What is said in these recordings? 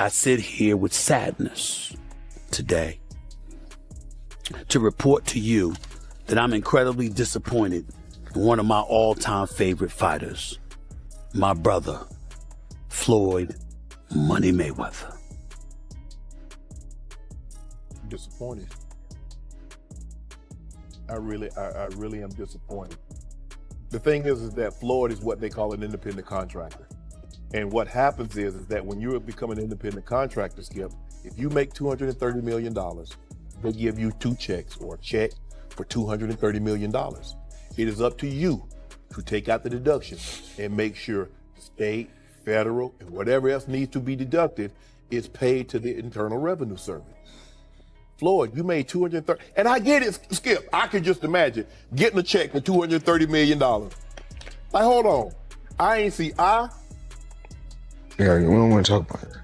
I sit here with sadness today to report to you that I'm incredibly disappointed in one of my all-time favorite fighters, my brother, Floyd Money Mayweather. Disappointed. I really am disappointed. The thing is that Floyd is what they call an independent contractor. And what happens is that when you become an independent contractor, Skip, if you make $230 million, they give you two checks or a check for $230 million. It is up to you to take out the deductions and make sure state, federal, and whatever else needs to be deducted is paid to the Internal Revenue Service. Floyd, you made $230, and I get it, Skip. I can just imagine getting a check for $230 million. Like, hold on, I ain't see Yeah, we don't want to talk about it.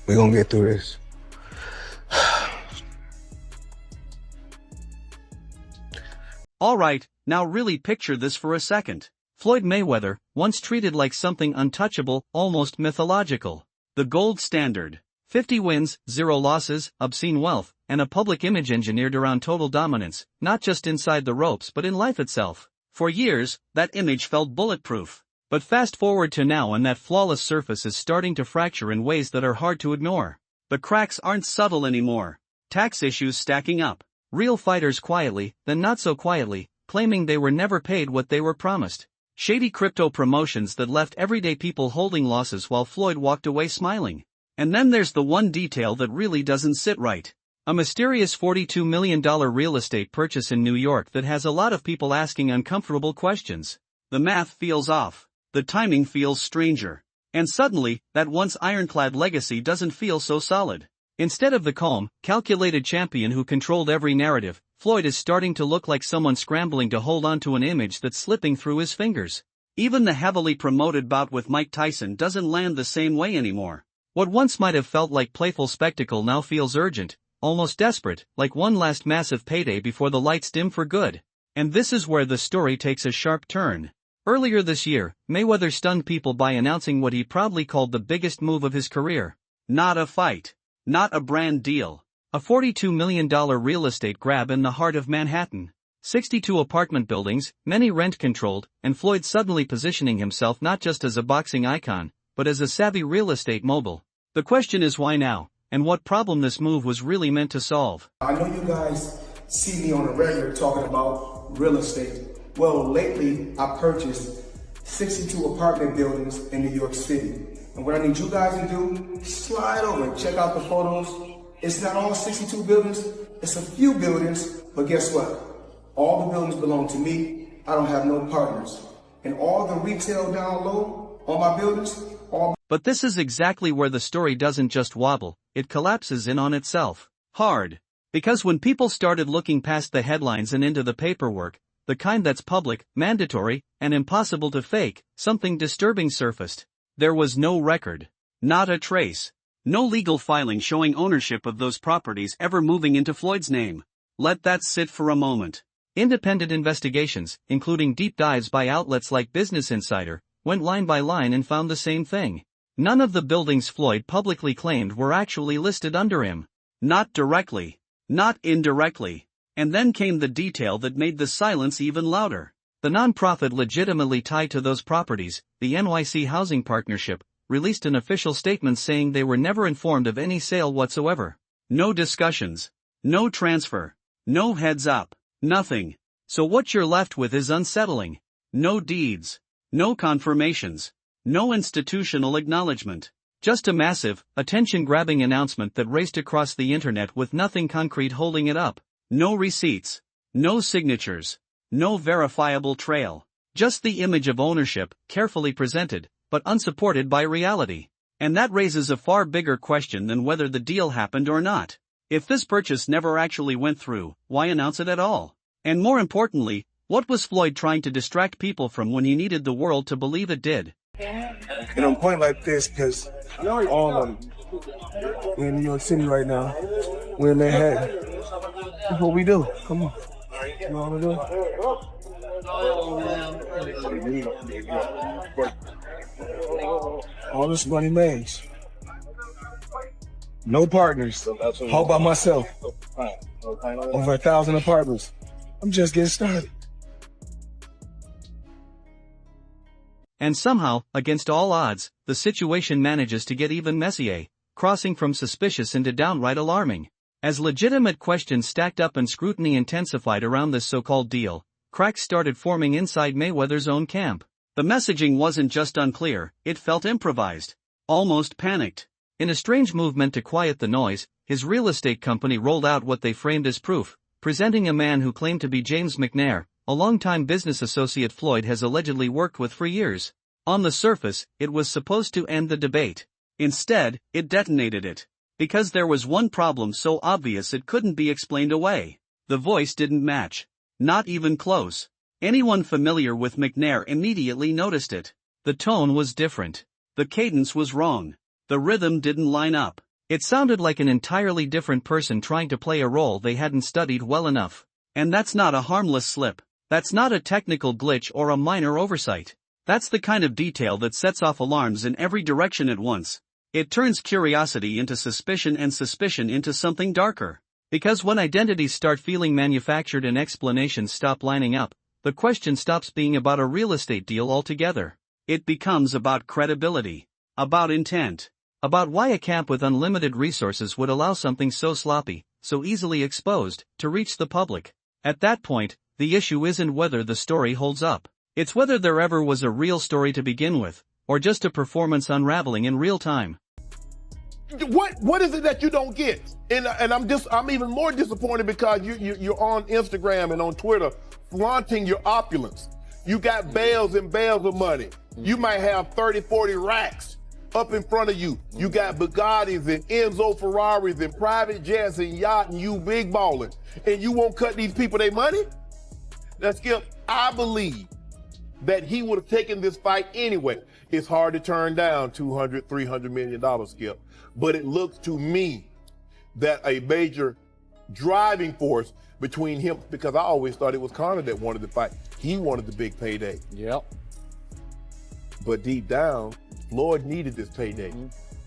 We're gonna get through this. All right, now really picture this for a second. Floyd Mayweather, once treated like something untouchable, almost mythological. The gold standard. 50 wins, 0 losses, obscene wealth, and a public image engineered around total dominance, not just inside the ropes but in life itself. For years, that image felt bulletproof. But fast forward to now and that flawless surface is starting to fracture in ways that are hard to ignore. The cracks aren't subtle anymore. Tax issues stacking up. Real fighters quietly, then not so quietly, claiming they were never paid what they were promised. Shady crypto promotions that left everyday people holding losses while Floyd walked away smiling. And then there's the one detail that really doesn't sit right. A mysterious $42 million real estate purchase in New York that has a lot of people asking uncomfortable questions. The math feels off. The timing feels stranger. And suddenly, that once ironclad legacy doesn't feel so solid. Instead of the calm, calculated champion who controlled every narrative, Floyd is starting to look like someone scrambling to hold on to an image that's slipping through his fingers. Even the heavily promoted bout with Mike Tyson doesn't land the same way anymore. What once might have felt like playful spectacle now feels urgent, almost desperate, like one last massive payday before the lights dim for good. And this is where the story takes a sharp turn. Earlier this year, Mayweather stunned people by announcing what he proudly called the biggest move of his career. Not a fight. Not a brand deal. A $42 million real estate grab in the heart of Manhattan. 62 apartment buildings, many rent-controlled, and Floyd suddenly positioning himself not just as a boxing icon, but as a savvy real estate mogul. The question is why now, and what problem this move was really meant to solve. I know you guys see me on a regular talking about real estate. Well, lately I purchased 62 apartment buildings in New York City. And what I need you guys to do, slide over and check out the photos. It's not all 62 buildings, it's a few buildings, but guess what? All the buildings belong to me. I don't have no partners. And all the retail down low on my buildings, But this is exactly where the story doesn't just wobble, it collapses in on itself. Hard. Because when people started looking past the headlines and into the paperwork, the kind that's public, mandatory, and impossible to fake, something disturbing surfaced. There was no record. Not a trace. No legal filing showing ownership of those properties ever moving into Floyd's name. Let that sit for a moment. Independent investigations, including deep dives by outlets like Business Insider, went line by line and found the same thing. None of the buildings Floyd publicly claimed were actually listed under him. Not directly. Not indirectly. And then came the detail that made the silence even louder. The nonprofit legitimately tied to those properties, the NYC Housing Partnership, released an official statement saying they were never informed of any sale whatsoever. No discussions. No transfer. No heads up. Nothing. So what you're left with is unsettling. No deeds. No confirmations. No institutional acknowledgement. Just a massive, attention-grabbing announcement that raced across the internet with nothing concrete holding it up. No receipts. No signatures. No verifiable trail. Just the image of ownership, carefully presented, but unsupported by reality. And that raises a far bigger question than whether the deal happened or not. If this purchase never actually went through, why announce it at all? And more importantly, what was Floyd trying to distract people from when he needed the world to believe it did? And I'm pointing like this because all of them, we're in New York City right now. We're in Manhattan. That's what we do. Come on. You know what I'm doing? All this money makes. No partners. All by myself. Over 1,000 apartments. I'm just getting started. And somehow, against all odds, the situation manages to get even messier, crossing from suspicious into downright alarming. As legitimate questions stacked up and scrutiny intensified around this so-called deal, cracks started forming inside Mayweather's own camp. The messaging wasn't just unclear, it felt improvised, almost panicked. In a strange movement to quiet the noise, his real estate company rolled out what they framed as proof, presenting a man who claimed to be James McNair, a longtime business associate Floyd has allegedly worked with for years. On the surface, it was supposed to end the debate. Instead, it detonated it. Because there was one problem so obvious it couldn't be explained away. The voice didn't match. Not even close. Anyone familiar with McNair immediately noticed it. The tone was different. The cadence was wrong. The rhythm didn't line up. It sounded like an entirely different person trying to play a role they hadn't studied well enough. And that's not a harmless slip. That's not a technical glitch or a minor oversight. That's the kind of detail that sets off alarms in every direction at once. It turns curiosity into suspicion and suspicion into something darker. Because when identities start feeling manufactured and explanations stop lining up, the question stops being about a real estate deal altogether. It becomes about credibility, about intent, about why a camp with unlimited resources would allow something so sloppy, so easily exposed, to reach the public. At that point, the issue isn't whether the story holds up. It's whether there ever was a real story to begin with, or just a performance unraveling in real time. What is it that you don't get? And I'm even more disappointed because you're on Instagram and on Twitter flaunting your opulence. You got bales and bales of money. You might have 30, 40 racks up in front of you. You got Bugattis and Enzo Ferraris and private jets and yacht and you big ballin'. And you won't cut these people their money? Now, Skip, I believe that he would have taken this fight anyway. It's hard to turn down $200, $300 million, Skip. But it looks to me that a major driving force between him, because I always thought it was Conor that wanted the fight. He wanted the big payday. Yep. But deep down, Floyd needed this payday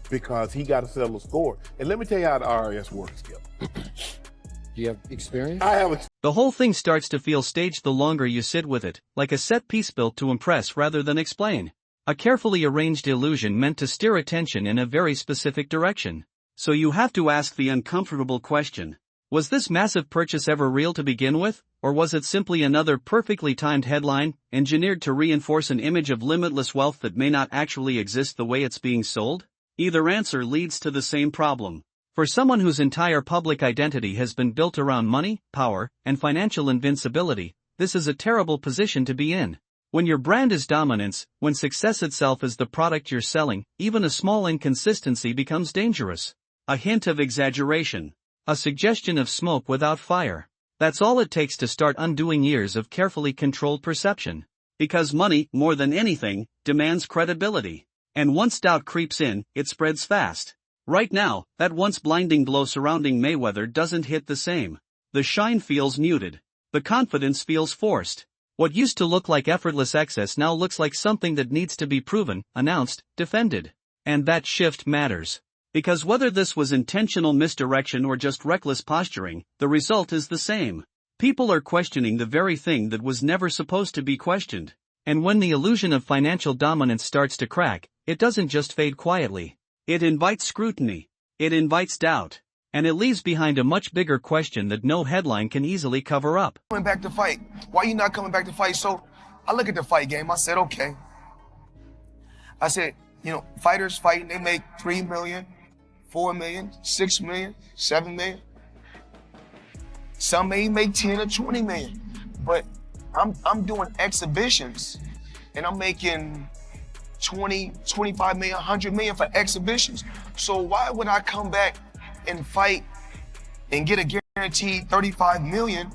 because he got to settle the score. And let me tell you how the IRS works, Skip. Do you have experience? I have. The whole thing starts to feel staged the longer you sit with it, like a set piece built to impress rather than explain. A carefully arranged illusion meant to steer attention in a very specific direction. So you have to ask the uncomfortable question. Was this massive purchase ever real to begin with, or was it simply another perfectly timed headline, engineered to reinforce an image of limitless wealth that may not actually exist the way it's being sold? Either answer leads to the same problem. For someone whose entire public identity has been built around money, power, and financial invincibility, this is a terrible position to be in. When your brand is dominance, when success itself is the product you're selling, even a small inconsistency becomes dangerous. A hint of exaggeration. A suggestion of smoke without fire. That's all it takes to start undoing years of carefully controlled perception. Because money, more than anything, demands credibility. And once doubt creeps in, it spreads fast. Right now, that once blinding glow surrounding Mayweather doesn't hit the same. The shine feels muted. The confidence feels forced. What used to look like effortless excess now looks like something that needs to be proven, announced, defended. And that shift matters. Because whether this was intentional misdirection or just reckless posturing, the result is the same. People are questioning the very thing that was never supposed to be questioned. And when the illusion of financial dominance starts to crack, it doesn't just fade quietly. It invites scrutiny. It invites doubt. And it leaves behind a much bigger question that no headline can easily cover up. Coming back to fight. Why you not coming back to fight? So I look at the fight game. I said, okay. I said, fighters fighting, they make $3 million, $4 million, $6 million, $7 million. Some may make 10 or 20 million. But I'm doing exhibitions and I'm making 20, 25 million, 100 million for exhibitions. So why would I come back and fight and get a guaranteed 35 million?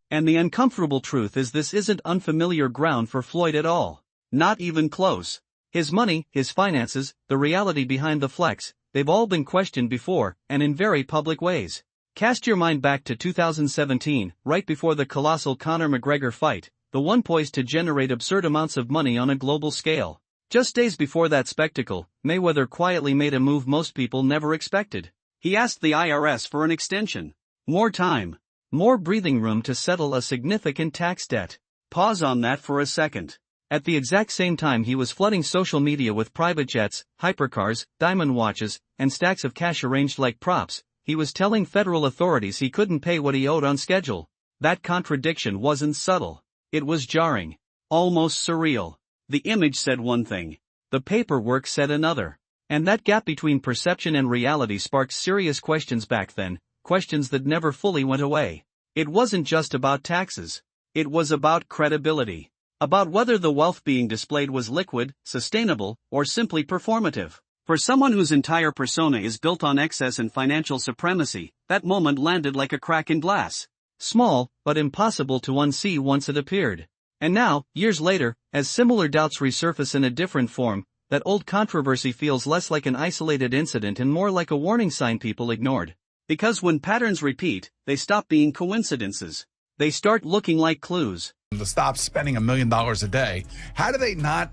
And the uncomfortable truth is this isn't unfamiliar ground for Floyd at all. Not even close. His money, his finances, the reality behind the flex, they've all been questioned before, and in very public ways. Cast your mind back to 2017, right before the colossal Conor McGregor fight. the one poised to generate absurd amounts of money on a global scale. Just days before that spectacle, Mayweather quietly made a move most people never expected. He asked the IRS for an extension. More time. More breathing room to settle a significant tax debt. Pause on that for a second. At the exact same time he was flooding social media with private jets, hypercars, diamond watches, and stacks of cash arranged like props, he was telling federal authorities he couldn't pay what he owed on schedule. That contradiction wasn't subtle. It was jarring. Almost surreal. The image said one thing. The paperwork said another. And that gap between perception and reality sparked serious questions back then, questions that never fully went away. It wasn't just about taxes. It was about credibility. About whether the wealth being displayed was liquid, sustainable, or simply performative. For someone whose entire persona is built on excess and financial supremacy, that moment landed like a crack in glass. Small, but impossible to unsee once it appeared. And now, years later, as similar doubts resurface in a different form, that old controversy feels less like an isolated incident and more like a warning sign people ignored. Because when patterns repeat, they stop being coincidences. They start looking like clues. To stop spending $1 million a day, how do they not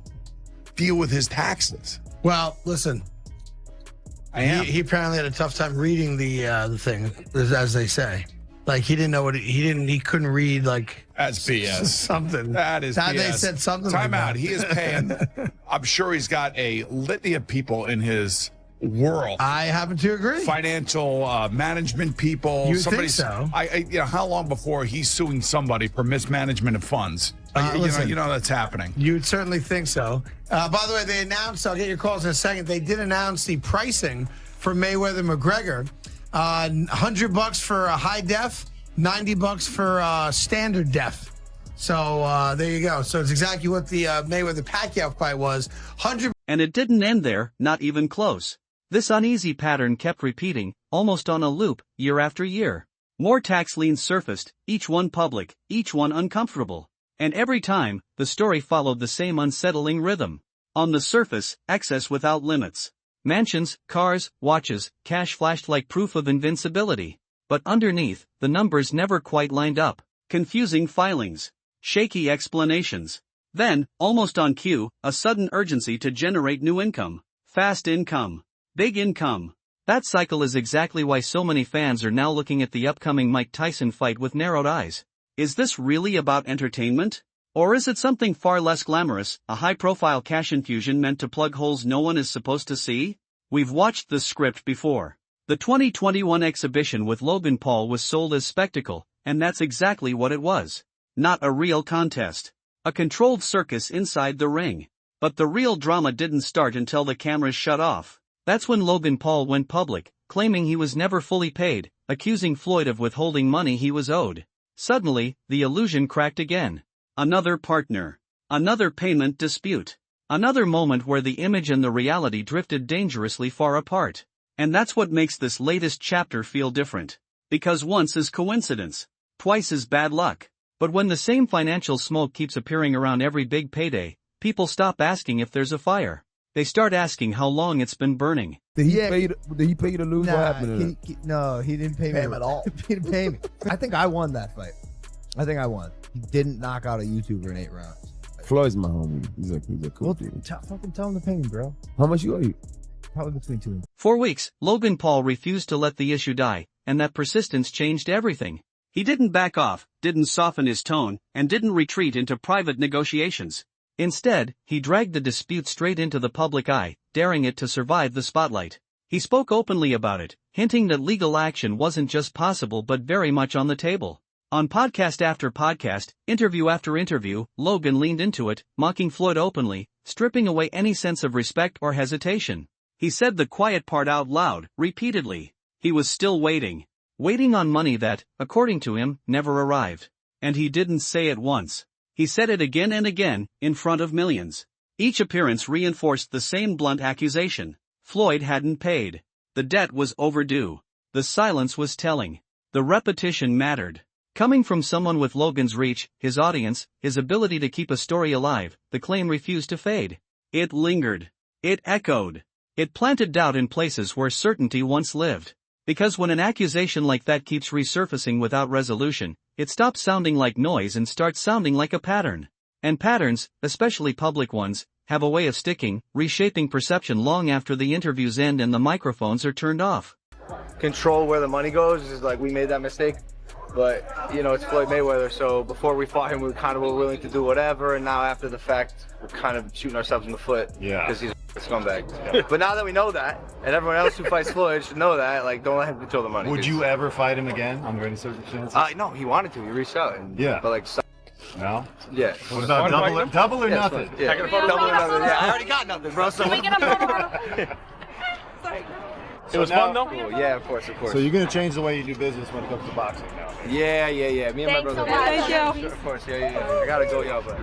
deal with his taxes? Well, listen, he apparently had a tough time reading the thing, as they say. Like he didn't know what he couldn't read like that's BS. Something. That is BS. They said something. Time like out. that. He is paying. I'm sure he's got a litany of people in his world. I happen to agree. Financial management people. You think so? How long before he's suing somebody for mismanagement of funds? Listen, you know that's happening. You'd certainly think so. By the way, they announced. I'll get your calls in a second. They did announce the pricing for Mayweather McGregor. $100 for a high def, $90 for standard def. So there you go. So it's exactly what the Mayweather Pacquiao fight was. And it didn't end there, not even close. This uneasy pattern kept repeating, almost on a loop, year after year. More tax liens surfaced, each one public, each one uncomfortable. And every time, the story followed the same unsettling rhythm. On the surface, excess without limits. Mansions, cars, watches, cash flashed like proof of invincibility. But underneath, the numbers never quite lined up. Confusing filings. Shaky explanations. Then, almost on cue, a sudden urgency to generate new income. Fast income. Big income. That cycle is exactly why so many fans are now looking at the upcoming Mike Tyson fight with narrowed eyes. Is this really about entertainment? Or is it something far less glamorous, a high-profile cash infusion meant to plug holes no one is supposed to see? We've watched the script before. The 2021 exhibition with Logan Paul was sold as spectacle, and that's exactly what it was. Not a real contest. A controlled circus inside the ring. But the real drama didn't start until the cameras shut off. That's when Logan Paul went public, claiming he was never fully paid, accusing Floyd of withholding money he was owed. Suddenly, the illusion cracked again. Another partner. Another payment dispute. Another moment where the image and the reality drifted dangerously far apart. And that's what makes this latest chapter feel different. Because once is coincidence. Twice is bad luck. But when the same financial smoke keeps appearing around every big payday, people stop asking if there's a fire. They start asking how long it's been burning. Did he pay you to lose? Nah, what happened to no, he didn't pay me him at all. He didn't pay me. I think I won that fight. I think I won. He didn't knock out a YouTuber in 8 rounds. Floyd's my homie. He's a cool dude. Fucking tell him to pay me, bro. How much you owe you? Probably between 2 and 4 weeks, Logan Paul refused to let the issue die, and that persistence changed everything. He didn't back off, didn't soften his tone, and didn't retreat into private negotiations. Instead, he dragged the dispute straight into the public eye, daring it to survive the spotlight. He spoke openly about it, hinting that legal action wasn't just possible but very much on the table. On podcast after podcast, interview after interview, Logan leaned into it, mocking Floyd openly, stripping away any sense of respect or hesitation. He said the quiet part out loud, repeatedly. He was still waiting. Waiting on money that, according to him, never arrived. And he didn't say it once. He said it again and again, in front of millions. Each appearance reinforced the same blunt accusation. Floyd hadn't paid. The debt was overdue. The silence was telling. The repetition mattered. Coming from someone with Logan's reach, his audience, his ability to keep a story alive, the claim refused to fade. It lingered. It echoed. It planted doubt in places where certainty once lived. Because when an accusation like that keeps resurfacing without resolution, it stops sounding like noise and starts sounding like a pattern. And patterns, especially public ones, have a way of sticking, reshaping perception long after the interviews end and the microphones are turned off. Control where the money goes is like, we made that mistake. But, you know, it's Floyd Mayweather, so before we fought him, we kind of were willing to do whatever, and now after the fact, we're kind of shooting ourselves in the foot. Yeah. Because he's a scumbag. But now that we know that, and everyone else who fights Floyd should know that, like, don't let him control the money. Would you ever fight him again under any circumstances? No, he wanted to. He reached out. And, yeah. But, like, no? Yeah. What about double or nothing? Yeah. Double or nothing. Yeah, I already got nothing, bro. So. Can we get a photo? Sorry. It was fun though? Yeah, of course. So you're going to change the way you do business when it comes to boxing now? Yeah. Me and my brother. Thank you. Of course, yeah. I gotta go, y'all, but.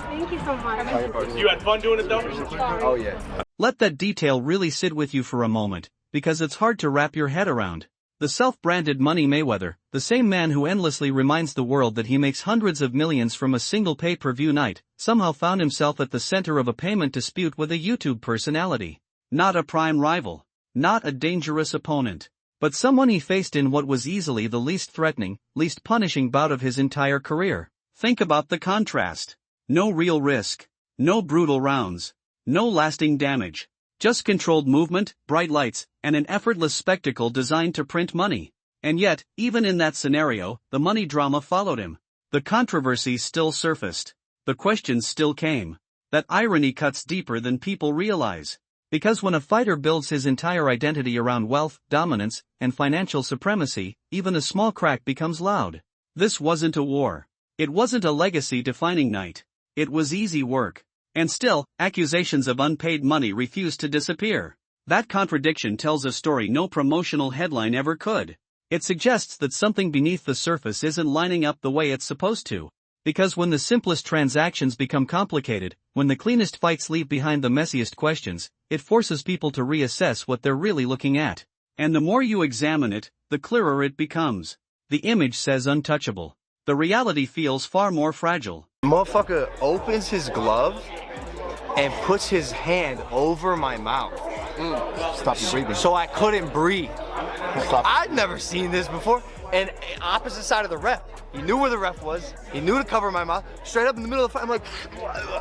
Thank you so much. You had fun doing it though? Oh, yeah. Let that detail really sit with you for a moment, because it's hard to wrap your head around. The self-branded Money Mayweather, the same man who endlessly reminds the world that he makes hundreds of millions from a single pay-per-view night, somehow found himself at the center of a payment dispute with a YouTube personality. Not a prime rival. Not a dangerous opponent. But someone he faced in what was easily the least threatening, least punishing bout of his entire career. Think about the contrast. No real risk. No brutal rounds. No lasting damage. Just controlled movement, bright lights, and an effortless spectacle designed to print money. And yet, even in that scenario, the money drama followed him. The controversy still surfaced. The questions still came. That irony cuts deeper than people realize. Because when a fighter builds his entire identity around wealth, dominance, and financial supremacy, even a small crack becomes loud. This wasn't a war. It wasn't a legacy-defining night. It was easy work. And still, accusations of unpaid money refused to disappear. That contradiction tells a story no promotional headline ever could. It suggests that something beneath the surface isn't lining up the way it's supposed to. Because when the simplest transactions become complicated, when the cleanest fights leave behind the messiest questions, it forces people to reassess what they're really looking at. And the more you examine it, the clearer it becomes. The image says untouchable. The reality feels far more fragile. Motherfucker opens his glove and puts his hand over my mouth. Stop you breathing. So I couldn't breathe. I'd never seen this before. And opposite side of the ref. He knew where the ref was. He knew to cover my mouth. Straight up in the middle of the fight, I'm like,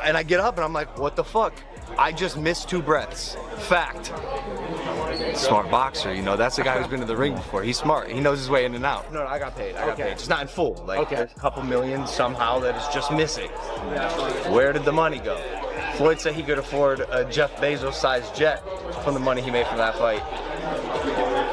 and I get up and I'm like, what the fuck? I just missed 2 breaths. Fact. Smart boxer, you know, that's the guy who's been to the ring before. He's smart. He knows his way in and out. No, I got paid. I got paid. Just not in full. Like, there's a couple million somehow that is just missing. Where did the money go? Floyd said he could afford a Jeff Bezos-sized jet from the money he made from that fight.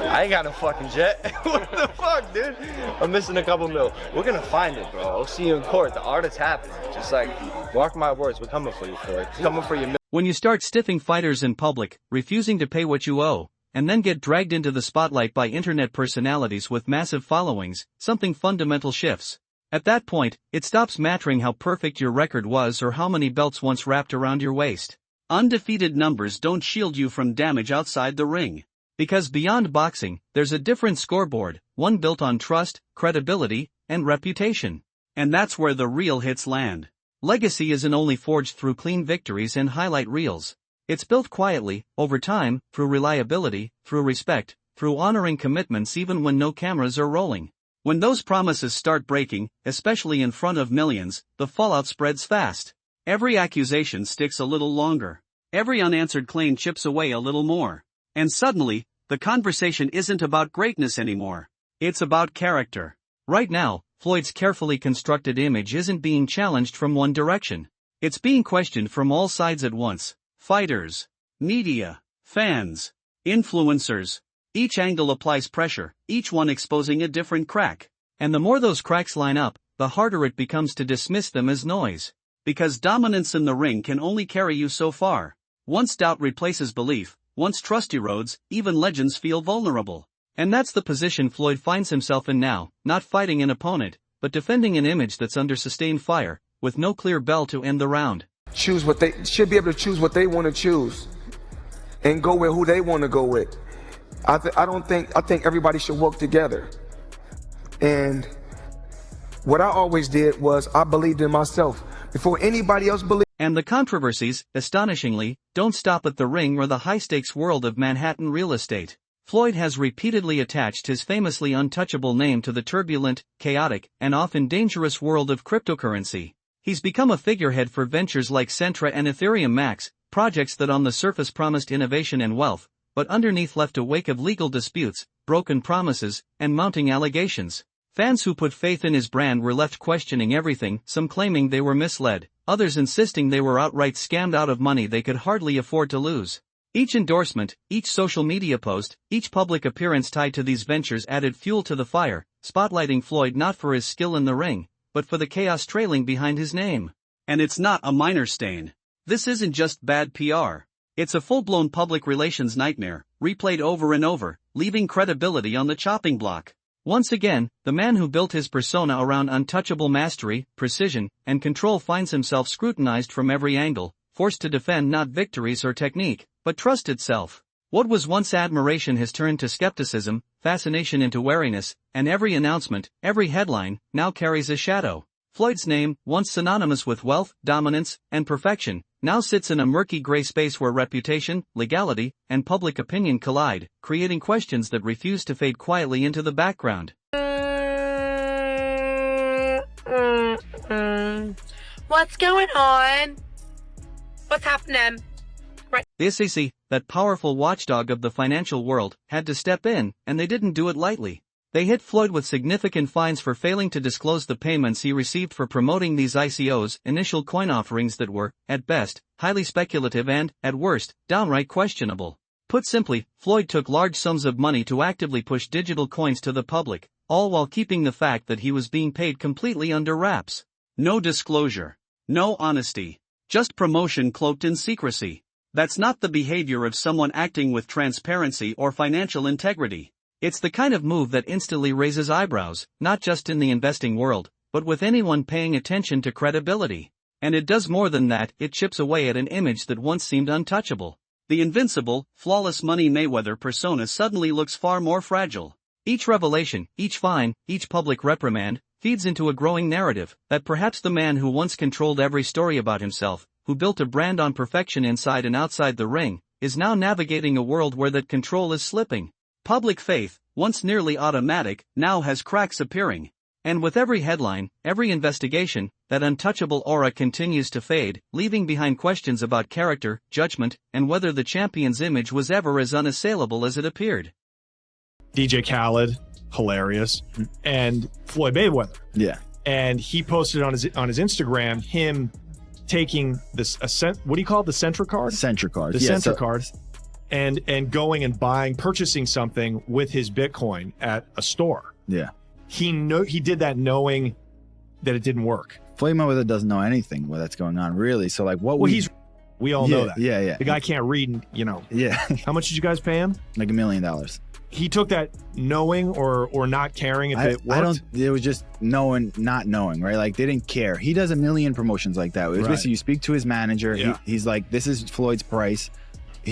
I ain't got no fucking jet. What the fuck, dude? I'm missing a couple mil. We're gonna find it, bro. I'll see you in court. The art is happening. Just like, mark my words, we're coming for you, Floyd. Coming for you. When you start stiffing fighters in public, refusing to pay what you owe, and then get dragged into the spotlight by internet personalities with massive followings, something fundamental shifts. At that point, it stops mattering how perfect your record was or how many belts once wrapped around your waist. Undefeated numbers don't shield you from damage outside the ring. Because beyond boxing, there's a different scoreboard, one built on trust, credibility, and reputation. And that's where the real hits land. Legacy isn't only forged through clean victories and highlight reels. It's built quietly, over time, through reliability, through respect, through honoring commitments even when no cameras are rolling. When those promises start breaking, especially in front of millions, the fallout spreads fast. Every accusation sticks a little longer. Every unanswered claim chips away a little more. And suddenly, the conversation isn't about greatness anymore. It's about character. Right now, Floyd's carefully constructed image isn't being challenged from one direction. It's being questioned from all sides at once. Fighters, media, fans, influencers. Each angle applies pressure, each one exposing a different crack. And the more those cracks line up, the harder it becomes to dismiss them as noise. Because dominance in the ring can only carry you so far. Once doubt replaces belief, once trust erodes, even legends feel vulnerable. And that's the position Floyd finds himself in now, not fighting an opponent, but defending an image that's under sustained fire, with no clear bell to end the round. Choose what they should be able to choose what they want to choose, and go with who they want to go with. I think everybody should work together. And what I always did was I believed in myself before anybody else believed. And the controversies, astonishingly, don't stop at the ring or the high-stakes world of Manhattan real estate. Floyd has repeatedly attached his famously untouchable name to the turbulent, chaotic, and often dangerous world of cryptocurrency. He's become a figurehead for ventures like Centra and Ethereum Max, projects that on the surface promised innovation and wealth, but underneath left a wake of legal disputes, broken promises, and mounting allegations. Fans who put faith in his brand were left questioning everything, some claiming they were misled, others insisting they were outright scammed out of money they could hardly afford to lose. Each endorsement, each social media post, each public appearance tied to these ventures added fuel to the fire, spotlighting Floyd not for his skill in the ring, but for the chaos trailing behind his name. And it's not a minor stain. This isn't just bad PR. It's a full-blown public relations nightmare, replayed over and over, leaving credibility on the chopping block. Once again, the man who built his persona around untouchable mastery, precision, and control finds himself scrutinized from every angle, forced to defend not victories or technique, but trust itself. What was once admiration has turned to skepticism, fascination into wariness, and every announcement, every headline, now carries a shadow. Floyd's name, once synonymous with wealth, dominance, and perfection, now sits in a murky gray space where reputation, legality, and public opinion collide, creating questions that refuse to fade quietly into the background. What's going on? What's happening? Right. The SEC, that powerful watchdog of the financial world, had to step in, and they didn't do it lightly. They hit Floyd with significant fines for failing to disclose the payments he received for promoting these ICOs, initial coin offerings that were, at best, highly speculative and, at worst, downright questionable. Put simply, Floyd took large sums of money to actively push digital coins to the public, all while keeping the fact that he was being paid completely under wraps. No disclosure. No honesty. Just promotion cloaked in secrecy. That's not the behavior of someone acting with transparency or financial integrity. It's the kind of move that instantly raises eyebrows, not just in the investing world, but with anyone paying attention to credibility. And it does more than that, it chips away at an image that once seemed untouchable. The invincible, flawless Money Mayweather persona suddenly looks far more fragile. Each revelation, each fine, each public reprimand, feeds into a growing narrative that perhaps the man who once controlled every story about himself, who built a brand on perfection inside and outside the ring, is now navigating a world where that control is slipping. Public faith, once nearly automatic, now has cracks appearing. And with every headline, every investigation, that untouchable aura continues to fade, leaving behind questions about character, judgment, and whether the champion's image was ever as unassailable as it appeared. DJ Khaled, hilarious, and Floyd Mayweather. Yeah. And he posted on his Instagram him taking this what do you call it? The Centra card? Centra card. The Centra card. And going and purchasing something with his Bitcoin at a store. Yeah. He did that knowing that it didn't work. Floyd Mayweather doesn't know anything that's going on, really. So like what we all know that. Yeah. The guy can't read, Yeah. How much did you guys pay him? Like $1 million. He took that knowing or not caring if it worked? It was just knowing, not knowing, right? Like they didn't care. He does a million promotions like that. It was basically you speak to his manager. Yeah. He's like, this is Floyd's price.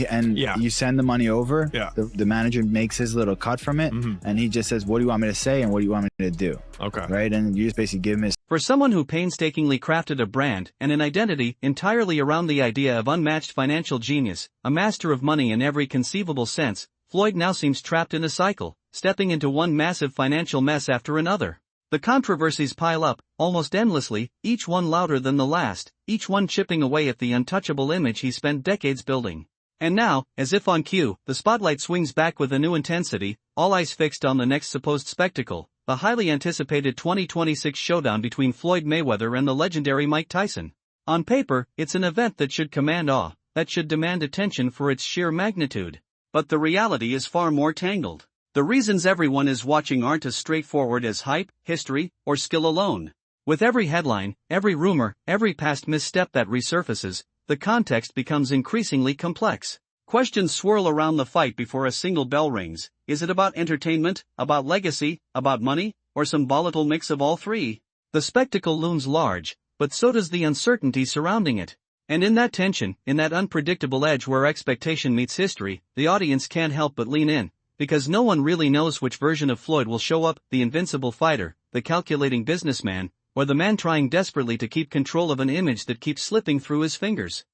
And you send the money over. Yeah. The manager makes his little cut from it. Mm-hmm. And he just says, what do you want me to say? And what do you want me to do? Okay. Right. And you just basically give him his. For someone who painstakingly crafted a brand and an identity entirely around the idea of unmatched financial genius, a master of money in every conceivable sense, Floyd now seems trapped in a cycle, stepping into one massive financial mess after another. The controversies pile up, almost endlessly, each one louder than the last, each one chipping away at the untouchable image he spent decades building. And now, as if on cue, the spotlight swings back with a new intensity, all eyes fixed on the next supposed spectacle, the highly anticipated 2026 showdown between Floyd Mayweather and the legendary Mike Tyson. On paper, it's an event that should command awe, that should demand attention for its sheer magnitude. But the reality is far more tangled. The reasons everyone is watching aren't as straightforward as hype, history, or skill alone. With every headline, every rumor, every past misstep that resurfaces, the context becomes increasingly complex. Questions swirl around the fight before a single bell rings. Is it about entertainment, about legacy, about money, or some volatile mix of all three? The spectacle looms large, but so does the uncertainty surrounding it. And in that tension, in that unpredictable edge where expectation meets history, the audience can't help but lean in, because no one really knows which version of Floyd will show up, the invincible fighter, the calculating businessman, or the man trying desperately to keep control of an image that keeps slipping through his fingers.